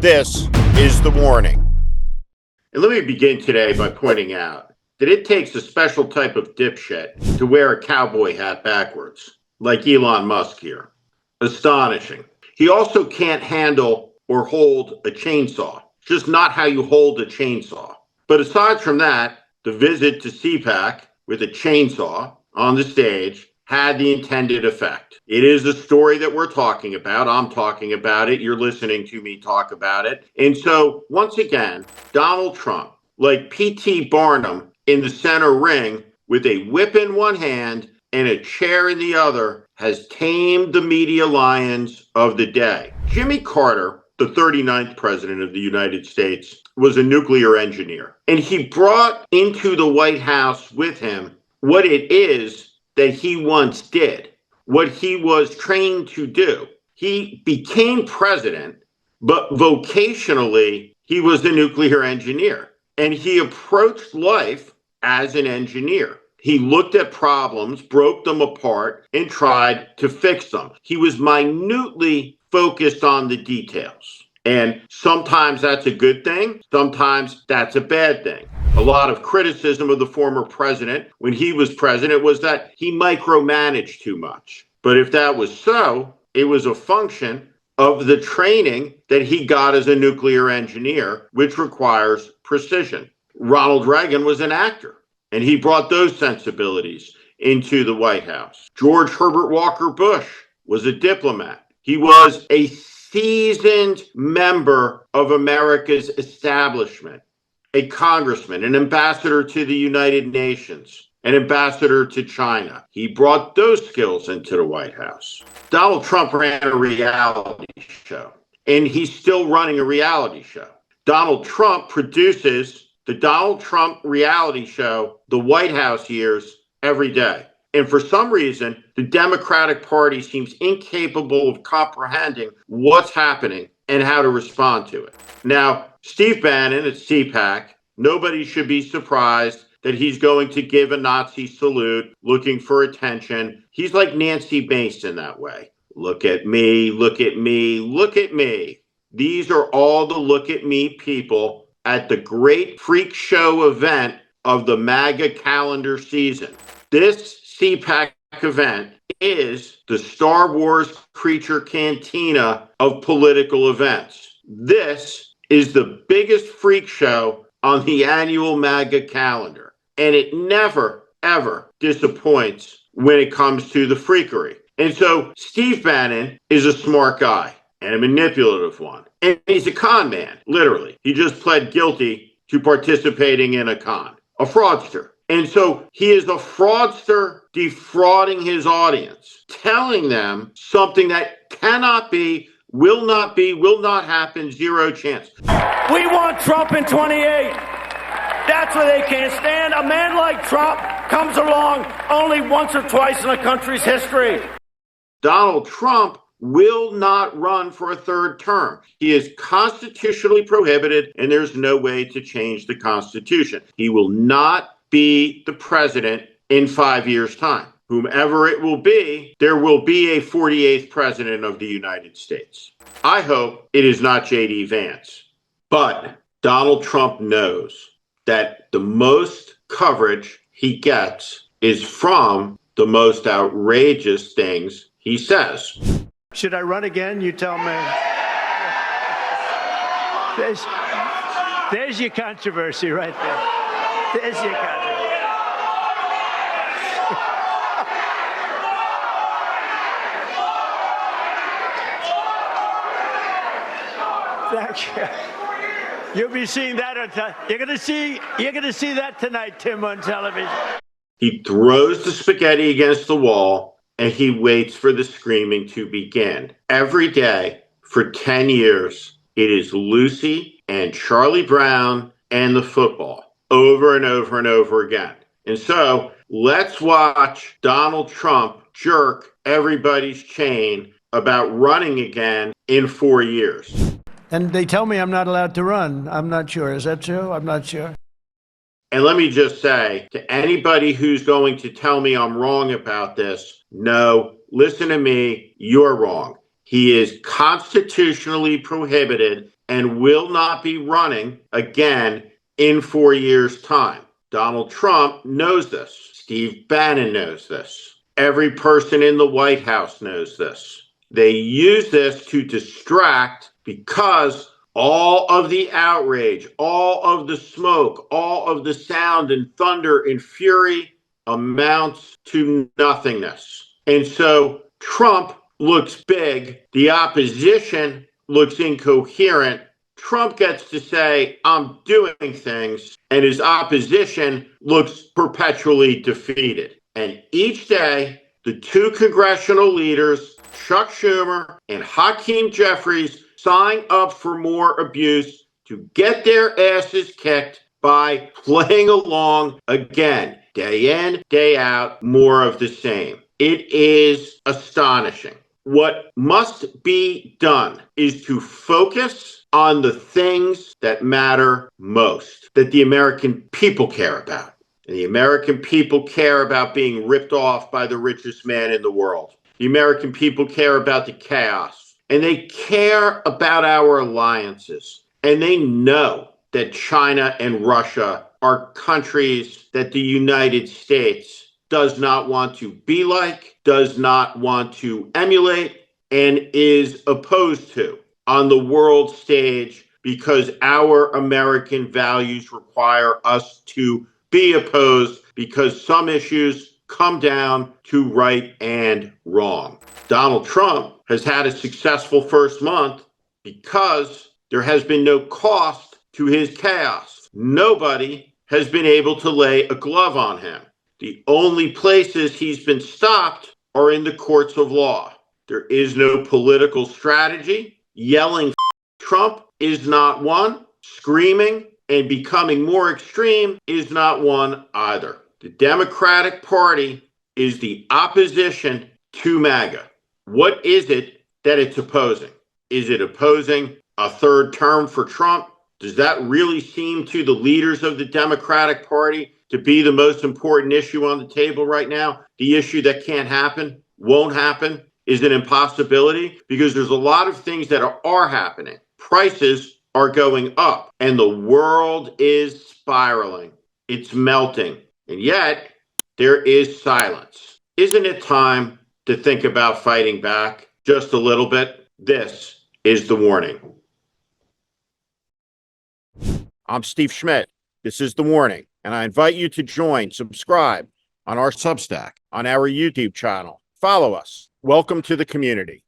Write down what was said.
This is The Warning. And let me begin today by pointing out that it takes a special type of dipshit to wear a cowboy hat backwards, like Elon Musk here. Astonishing. He also can't handle or hold a chainsaw. Just not how you hold a chainsaw. But aside from that, the visit to CPAC with a chainsaw on the stage had the intended effect. It is a story that we're talking about. I'm talking about it. You're listening to me talk about it. And so, once again, Donald Trump, like P.T. Barnum in the center ring with a whip in one hand and a chair in the other, has tamed the media lions of the day. Jimmy Carter, the 39th president of the United States, was a nuclear engineer. And he brought into the White House with him what it is that he once did, what he was trained to do. He became president, but vocationally, he was a nuclear engineer. And he approached life as an engineer. He looked at problems, broke them apart, and tried to fix them. He was minutely focused on the details. And sometimes that's a good thing. Sometimes that's a bad thing. A lot of criticism of the former president when he was president was that he micromanaged too much. But if that was so, it was a function of the training that he got as a nuclear engineer, which requires precision. Ronald Reagan was an actor, and he brought those sensibilities into the White House. George Herbert Walker Bush was a diplomat. He was a seasoned member of America's establishment, a congressman, an ambassador to the United Nations, an ambassador to China. He brought those skills into the White House. Donald Trump ran a reality show, and he's still running a reality show. Donald Trump produces the Donald Trump reality show, The White House Years, every day. And for some reason, the Democratic Party seems incapable of comprehending what's happening and how to respond to it. Now, Steve Bannon at CPAC, nobody should be surprised that he's going to give a Nazi salute, looking for attention. He's like Nancy Mason that way. Look at me, look at me, look at me. These are all the look at me people at the great freak show event of the MAGA calendar season. This CPAC event is the Star Wars creature cantina of political events. This is the biggest freak show on the annual MAGA calendar. And it never, ever disappoints when it comes to the freakery. And so Steve Bannon is a smart guy and a manipulative one. And he's a con man, literally. He just pled guilty to participating in a con, a fraudster. And so he is a fraudster defrauding his audience, telling them something that cannot be, will not happen, zero chance. We want Trump in 28. That's what they can't stand. A man like Trump comes along only once or twice in a country's history. Donald Trump will not run for a third term. He is constitutionally prohibited, and there's no way to change the Constitution. He will not be the president in 5 years' time. Whomever it will be, there will be a 48th president of the United States. I hope it is not J.D. Vance. But Donald Trump knows that the most coverage he gets is from the most outrageous things he says. Should I run again? You tell me. There's your controversy right there. There's your controversy. Thank you. You'll be seeing that on you're gonna see that tonight, Tim, on television. He throws the spaghetti against the wall and he waits for the screaming to begin. Every day for 10 years, it is Lucy and Charlie Brown and the football over and over and over again. And so let's watch Donald Trump jerk everybody's chain about running again in 4 years. And they tell me I'm not allowed to run. I'm not sure. Is that true? I'm not sure. And let me just say to anybody who's going to tell me I'm wrong about this, no, listen to me, you're wrong. He is constitutionally prohibited and will not be running again in 4 years' time. Donald Trump knows this. Steve Bannon knows this. Every person in the White House knows this. They use this to distract because all of the outrage, all of the smoke, all of the sound and thunder and fury amounts to nothingness. And so Trump looks big. The opposition looks incoherent. Trump gets to say, I'm doing things, and his opposition looks perpetually defeated. And each day, the two congressional leaders, Chuck Schumer and Hakeem Jeffries, sign up for more abuse to get their asses kicked by playing along again, day in, day out, more of the same. It is astonishing. What must be done is to focus on the things that matter most, that the American people care about. And the American people care about being ripped off by the richest man in the world. The American people care about the chaos. And they care about our alliances. And they know that China and Russia are countries that the United States does not want to be like, does not want to emulate, and is opposed to on the world stage because our American values require us to be opposed because some issues come down to right and wrong. Donald Trump has had a successful first month because there has been no cost to his chaos. Nobody has been able to lay a glove on him. The only places he's been stopped are in the courts of law. There is no political strategy. Yelling Trump is not one. Screaming and becoming more extreme is not one either. The Democratic Party is the opposition to MAGA. What is it that it's opposing? Is it opposing a third term for Trump? Does that really seem to the leaders of the Democratic Party to be the most important issue on the table right now? The issue that can't happen, won't happen, is an impossibility because there's a lot of things that are happening. Prices are going up and the world is spiraling. It's melting. And yet there is silence. Isn't it time to think about fighting back just a little bit? This is The Warning. I'm Steve Schmidt. This is The Warning, and I invite you to subscribe on our Substack, on our YouTube channel. Follow us. Welcome to the community.